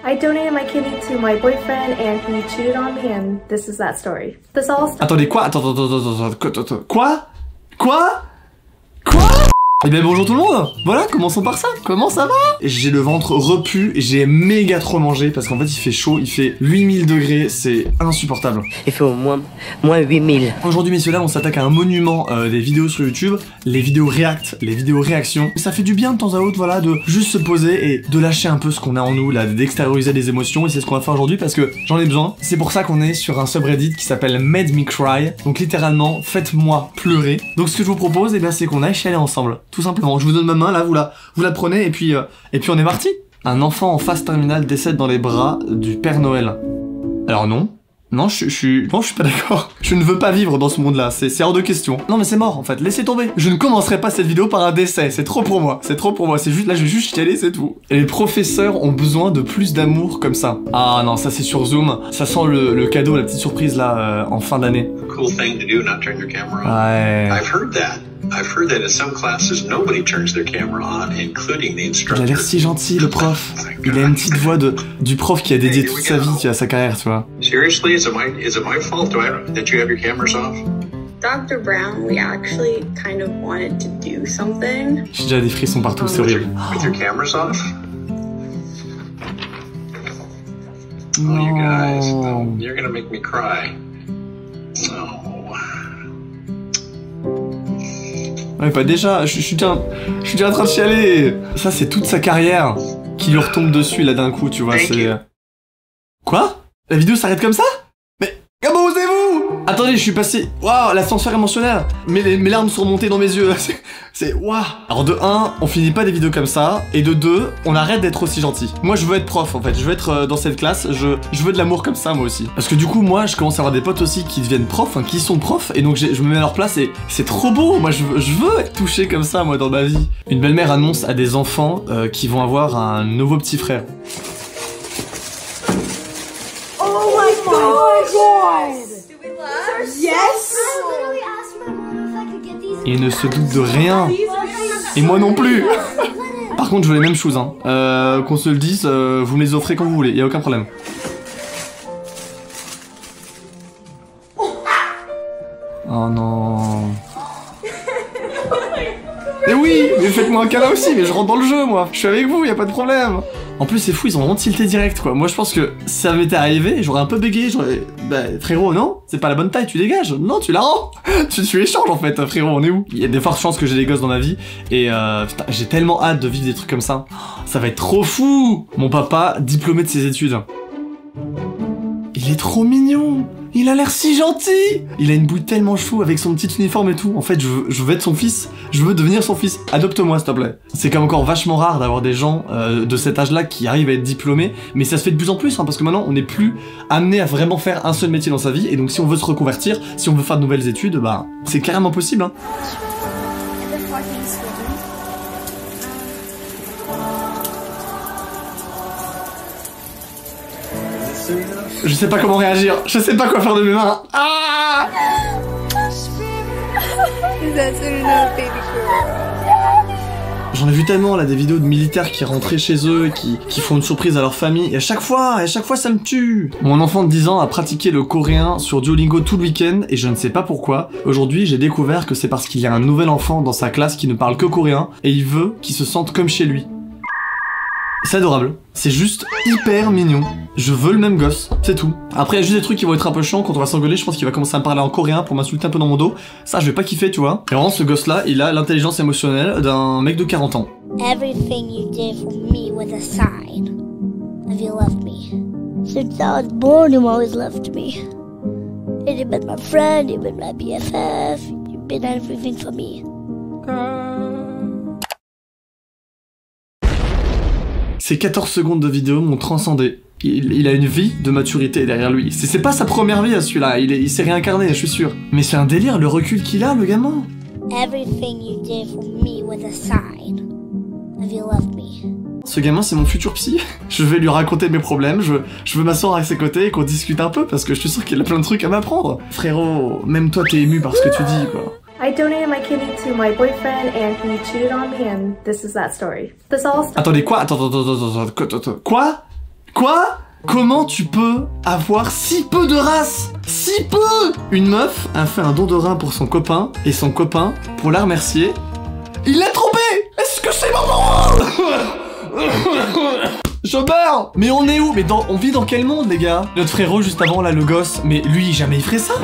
I donated my kidney to my boyfriend and he cheated on me and this is that story. This all started... Attendez, quoi? Attends. Quoi? Eh bien bonjour tout le monde. Voilà, commençons par ça. Comment ça va? J'ai le ventre repu, j'ai méga trop mangé parce qu'en fait il fait chaud, il fait 8000 degrés, c'est insupportable. Il fait au moins 8000. Aujourd'hui messieurs là on s'attaque à un monument des vidéos sur YouTube, les vidéos react, les vidéos réactions. Ça fait du bien de temps à autre voilà de juste se poser et de lâcher un peu ce qu'on a en nous là, d'extérioriser des émotions et c'est ce qu'on va faire aujourd'hui parce que j'en ai besoin. C'est pour ça qu'on est sur un subreddit qui s'appelle Made Me Cry, donc littéralement faites-moi pleurer. Donc ce que je vous propose c'est qu'on aille chialer ensemble. Tout simplement, je vous donne ma main là, vous la prenez et puis on est parti. Un enfant en phase terminale décède dans les bras du Père Noël. Alors non, je suis pas d'accord. Je ne veux pas vivre dans ce monde-là, c'est hors de question. Non mais c'est mort en fait, laissez tomber. Je ne commencerai pas cette vidéo par un décès, c'est trop pour moi, c'est juste là, je vais juste chialer, c'est tout. Et les professeurs ont besoin de plus d'amour comme ça. Ah non, ça c'est sur Zoom, ça sent le cadeau, la petite surprise là en fin d'année. Cool thing to do, not turn your camera on. Ouais. I've heard that in some classes nobody turns their camera on, including the instructor. Il a l'air si gentil le prof. Il a une petite voix du prof qui a dédié toute sa vie à sa carrière, tu vois. Seriously, is it my fault that you have your cameras off? Dr. Brown, we actually kind of wanted to do something. J'ai déjà des frissons partout, c'est horrible. With your cameras off? Oh, you guys, you're gonna make me cry. Oh. Ouais, pas déjà, je suis déjà en train de chialer. Ça, c'est toute sa carrière qui lui retombe dessus, là, d'un coup, tu vois, c'est... Quoi? La vidéo s'arrête comme ça? Mais comment osez-vous? Attendez, je suis passé... Waouh, l'ascenseur émotionnel. Mes larmes sont remontées dans mes yeux. C'est... Waouh. Alors de 1, on finit pas des vidéos comme ça. Et de 2, on arrête d'être aussi gentil. Moi, je veux être prof, en fait. Je veux être dans cette classe. Je veux de l'amour comme ça, moi aussi. Parce que du coup, moi, je commence à avoir des potes aussi qui deviennent profs, qui sont profs. Et donc, je me mets à leur place et c'est trop beau. Moi, je veux être touché comme ça, moi, dans ma vie. Une belle-mère annonce à des enfants qui vont avoir un nouveau petit frère. Oh my god! Yes! Et il ne se doute de rien. Et moi non plus. Par contre, je veux les mêmes choses, hein. Qu'on se le dise, vous me les offrez quand vous voulez, y a aucun problème. Oh non. Mais oui, mais faites-moi un câlin aussi, mais je rentre dans le jeu, moi. Je suis avec vous, y a pas de problème. En plus, c'est fou, ils ont vraiment tilté direct, quoi. Moi, je pense que ça m'était arrivé, j'aurais un peu bégayé, bah, frérot, non, c'est pas la bonne taille, tu dégages. Non, tu la rends. tu échanges, en fait, frérot, on est où? Il y a des fortes chances que j'ai des gosses dans ma vie, et putain, j'ai tellement hâte de vivre des trucs comme ça. Ça va être trop fou. Mon papa, diplômé de ses études. Il est trop mignon. Il a l'air si gentil. Il a une bouille tellement chou avec son petit uniforme et tout. En fait, je veux être son fils. Je veux devenir son fils. Adopte-moi, s'il te plaît. C'est quand même encore vachement rare d'avoir des gens de cet âge-là qui arrivent à être diplômés. Mais ça se fait de plus en plus, hein, parce que maintenant, on n'est plus amené à vraiment faire un seul métier dans sa vie. Et donc, si on veut se reconvertir, si on veut faire de nouvelles études, bah, c'est carrément possible, hein. Je sais pas comment réagir, je sais pas quoi faire de mes mains. Ah! J'en ai vu tellement là des vidéos de militaires qui rentraient chez eux et qui font une surprise à leur famille et à chaque fois ça me tue. Mon enfant de 10 ans a pratiqué le coréen sur Duolingo tout le week-end et je ne sais pas pourquoi. Aujourd'hui j'ai découvert que c'est parce qu'il y a un nouvel enfant dans sa classe qui ne parle que coréen et il veut qu'il se sente comme chez lui. C'est adorable, c'est juste hyper mignon. Je veux le même gosse, c'est tout. Après, il y a juste des trucs qui vont être un peu chiants quand on va s'engueuler. Je pense qu'il va commencer à me parler en coréen pour m'insulter un peu dans mon dos. Ça, je vais pas kiffer, tu vois. Et vraiment, ce gosse-là, il a l'intelligence émotionnelle d'un mec de 40 ans. Everything you did for me was a sign of you loved me. Since I was born, you always loved me. And you've been my friend, you've been my BFF, you've been everything for me. Ces 14 secondes de vidéo m'ont transcendé. Il a une vie de maturité derrière lui. C'est pas sa première vie à celui-là, il s'est réincarné, je suis sûr. Mais c'est un délire, le recul qu'il a, le gamin. Everything you did for me was a sign of you loved me. Ce gamin, c'est mon futur psy. Je vais lui raconter mes problèmes, je veux m'asseoir à ses côtés et qu'on discute un peu, parce que je suis sûr qu'il a plein de trucs à m'apprendre. Frérot, même toi t'es ému par ce que tu dis, quoi. I donated my kidney to my boyfriend and he cheated on me and this is that story. This all... Attendez, quoi? Attends. Quoi? Comment tu peux avoir si peu de race? Si peu! Une meuf a fait un don de rein pour son copain, et son copain, pour la remercier, il l'a trompé! Est-ce que c'est maman? Je meurs! Mais on est où? Mais on vit dans quel monde, les gars? Notre frérot, juste avant, là, le gosse, mais lui, jamais il ferait ça!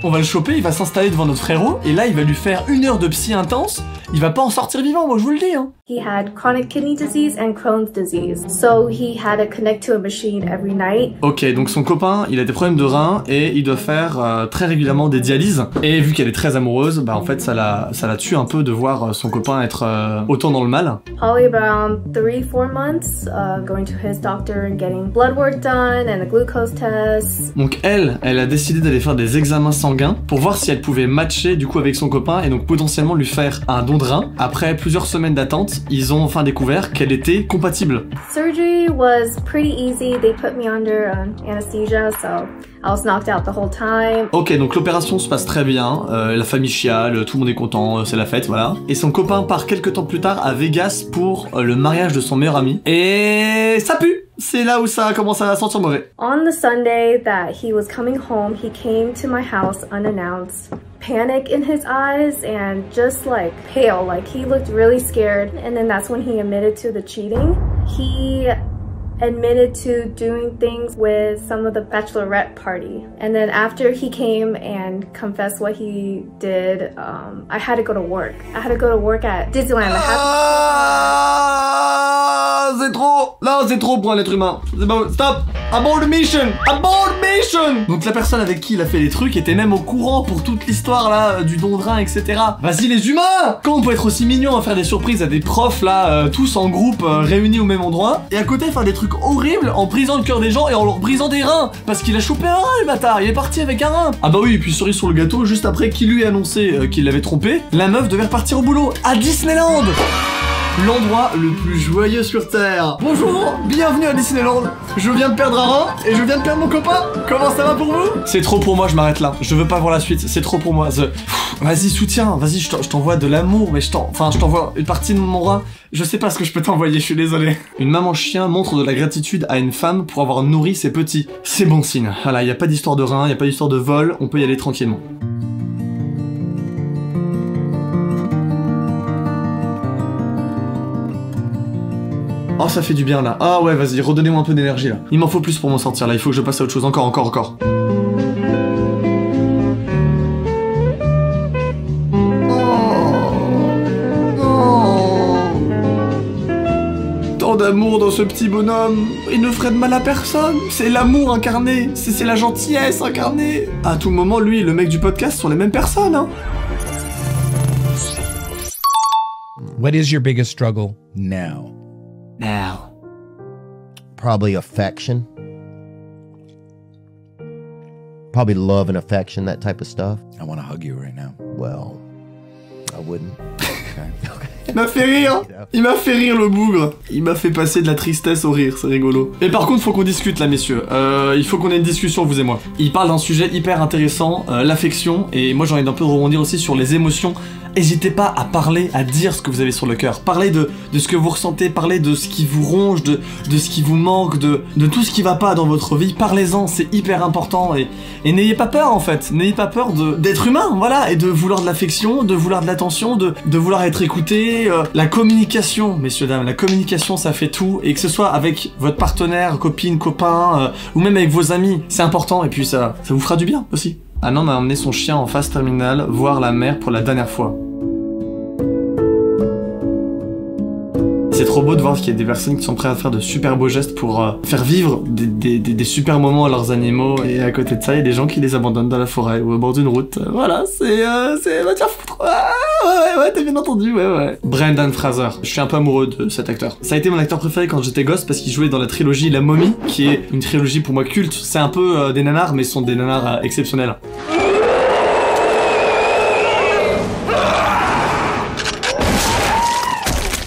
On va le choper, il va s'installer devant notre frérot, et là, il va lui faire 1 heure de psy intense. Il va pas en sortir vivant, moi je vous le dis, hein. He had chronic kidney disease and Crohn's disease, so he had to connect to a machine every night. Ok, donc son copain, il a des problèmes de reins et il doit faire très régulièrement des dialyses. Et vu qu'elle est très amoureuse, bah en fait ça la tue un peu de voir son copain être autant dans le mal. Probably around 3-4 months, going to his doctor and getting blood work done and a glucose test. Donc elle a décidé d'aller faire des examens sanguins pour voir si elle pouvait matcher du coup avec son copain et donc potentiellement lui faire un don de rein. Après plusieurs semaines d'attente, ils ont enfin découvert qu'elle était compatible. Surgery was pretty easy. They put me under anesthesia, so I was knocked out the whole time. Ok, donc l'opération se passe très bien, la famille chiale, tout le monde est content, c'est la fête, voilà. Et son copain part quelques temps plus tard à Vegas pour le mariage de son meilleur ami. Et ça pue! C'est là où ça commence à sentir mauvais. On the Sunday that he was coming home, he came to my house unannounced. Panic in his eyes and just like pale, like he looked really scared. And then that's when he admitted to the cheating. He admitted to doing things with some of the bachelorette party. And then after he came and confessed what he did, I had to go to work. I had to go to work at Disneyland. C'est trop! Là, c'est trop pour un être humain. C'est bon, stop! Abort the mission! Abort the mission! Donc la personne avec qui il a fait les trucs était même au courant pour toute l'histoire là, du don de rein, etc. Vas-y les humains! Quand on peut être aussi mignon à faire des surprises à des profs là, tous en groupe, réunis au même endroit, et à côté faire des trucs horribles en brisant le cœur des gens et en leur brisant des reins! Parce qu'il a chopé un rein, le bâtard! Il est parti avec un rein! Ah bah oui, et puis cerise sur le gâteau, juste après qu'il lui ait annoncé qu'il l'avait trompé, la meuf devait repartir au boulot à Disneyland! L'endroit le plus joyeux sur Terre. Bonjour, bienvenue à Disneyland. Je viens de perdre un rein et je viens de perdre mon copain. Comment ça va pour vous? C'est trop pour moi, je m'arrête là. Je veux pas voir la suite, c'est trop pour moi. Vas-y, soutiens, vas-y, je t'envoie de l'amour, mais je t'envoie une partie de mon rein. Je sais pas ce que je peux t'envoyer, je suis désolé. Une maman chien montre de la gratitude à une femme pour avoir nourri ses petits. C'est bon signe. Voilà, y a pas d'histoire de rein, y a pas d'histoire de vol, on peut y aller tranquillement. Oh, ça fait du bien là. Ah ouais, vas-y, redonnez-moi un peu d'énergie là. Il m'en faut plus pour m'en sortir là, il faut que je passe à autre chose. Encore. Tant d'amour dans ce petit bonhomme. Il ne ferait de mal à personne. C'est l'amour incarné. C'est la gentillesse incarnée. À tout moment, lui et le mec du podcast sont les mêmes personnes, hein. What is your biggest struggle now? Now. Probably affection. Probably love and affection, that type of stuff. I want to hug you right now. Well, I wouldn't. Okay. Il m'a fait rire. Il m'a fait rire le bougre. Il m'a fait passer de la tristesse au rire, c'est rigolo. Et par contre, faut qu'on discute là, messieurs. Il faut qu'on ait une discussion, vous et moi. Il parle d'un sujet hyper intéressant, l'affection, et moi j'ai envie d'un peu de rebondir aussi sur les émotions. N'hésitez pas à parler, à dire ce que vous avez sur le cœur. Parlez de ce que vous ressentez, parlez de ce qui vous ronge, de ce qui vous manque, de tout ce qui va pas dans votre vie. Parlez-en, c'est hyper important. Et n'ayez pas peur en fait. N'ayez pas peur d'être humain, voilà. Et de vouloir de l'affection, de vouloir de l'attention, de vouloir être écouté. La communication, messieurs, dames, la communication ça fait tout. Et que ce soit avec votre partenaire, copine, copain, ou même avec vos amis, c'est important. Et puis ça vous fera du bien aussi. Un homme a emmené son chien en phase terminale voir la mer pour la dernière fois. C'est trop beau de voir qu'il y a des personnes qui sont prêtes à faire de super beaux gestes pour faire vivre des super moments à leurs animaux. Et à côté de ça, il y a des gens qui les abandonnent dans la forêt ou au bord d'une route. Voilà, c'est va te faire foutre. Ah, ouais, t'as bien entendu, ouais. Brendan Fraser. Je suis un peu amoureux de cet acteur. Ça a été mon acteur préféré quand j'étais gosse parce qu'il jouait dans la trilogie La Momie, qui est une trilogie pour moi culte. C'est un peu des nanars, mais ce sont des nanars exceptionnels.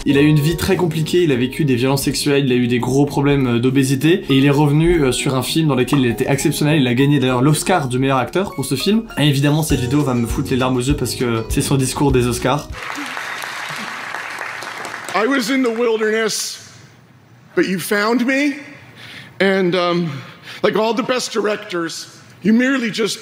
Il a eu une vie très compliquée, il a vécu des violences sexuelles, il a eu des gros problèmes d'obésité, et il est revenu sur un film dans lequel il était exceptionnel. Il a gagné d'ailleurs l'Oscar du meilleur acteur pour ce film. Et évidemment, cette vidéo va me foutre les larmes aux yeux parce que c'est son discours des Oscars. I was in the wilderness, but you found me, And like all the best directors, you merely just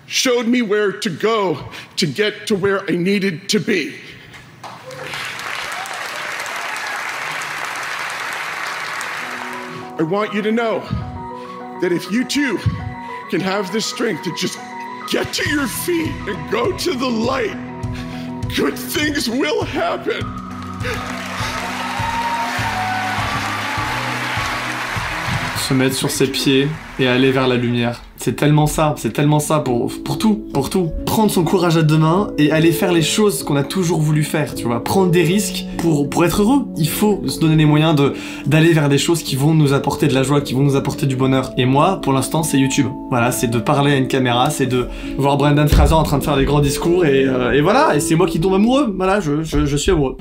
showed me where to go to get to where I needed to be. I want you to know that if you too can have the strength to just get to your feet and go to the light, good things will happen. Se mettre sur ses pieds et aller vers la lumière. C'est tellement ça pour tout. Prendre son courage à deux mains et aller faire les choses qu'on a toujours voulu faire, tu vois. Prendre des risques pour être heureux. Il faut se donner les moyens d'aller vers des choses qui vont nous apporter de la joie, qui vont nous apporter du bonheur. Et moi, pour l'instant, c'est YouTube. Voilà, c'est de parler à une caméra, c'est de voir Brendan Fraser en train de faire des grands discours et voilà, et c'est moi qui tombe amoureux. Voilà, je suis amoureux.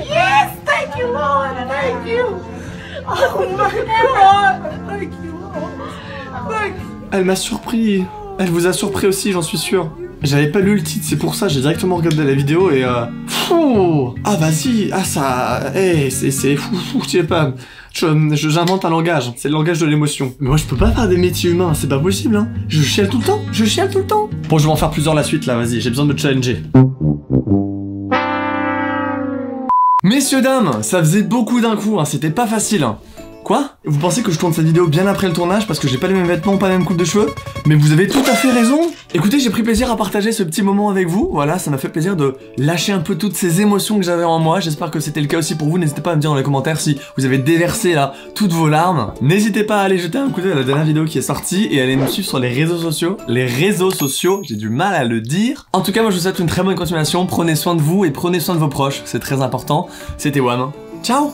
Yes, thank you, Lord. Thank you. Oh my God. Thank you, Lord. Thank you. Elle m'a surpris. Elle vous a surpris aussi, j'en suis sûr. J'avais pas lu le titre, c'est pour ça, j'ai directement regardé la vidéo et fou. Ah vas-y, ah ça, c'est fou, je sais pas. J'invente un langage, c'est le langage de l'émotion. Mais moi je peux pas faire des métiers humains, c'est pas possible hein. Je chiale tout le temps. Bon, je vais en faire plusieurs la suite là, vas-y, j'ai besoin de me challenger. Messieurs, dames, ça faisait beaucoup d'un coup, hein, c'était pas facile. Hein. Quoi? Vous pensez que je tourne cette vidéo bien après le tournage parce que j'ai pas les mêmes vêtements, pas la même coupe de cheveux? Mais vous avez tout à fait raison. Écoutez, j'ai pris plaisir à partager ce petit moment avec vous. Voilà, ça m'a fait plaisir de lâcher un peu toutes ces émotions que j'avais en moi. J'espère que c'était le cas aussi pour vous. N'hésitez pas à me dire dans les commentaires si vous avez déversé là toutes vos larmes. N'hésitez pas à aller jeter un coup d'œil à la dernière vidéo qui est sortie et à aller me suivre sur les réseaux sociaux. Les réseaux sociaux, j'ai du mal à le dire. En tout cas, moi je vous souhaite une très bonne continuation. Prenez soin de vous et prenez soin de vos proches. C'est très important. C'était Wam. Ciao!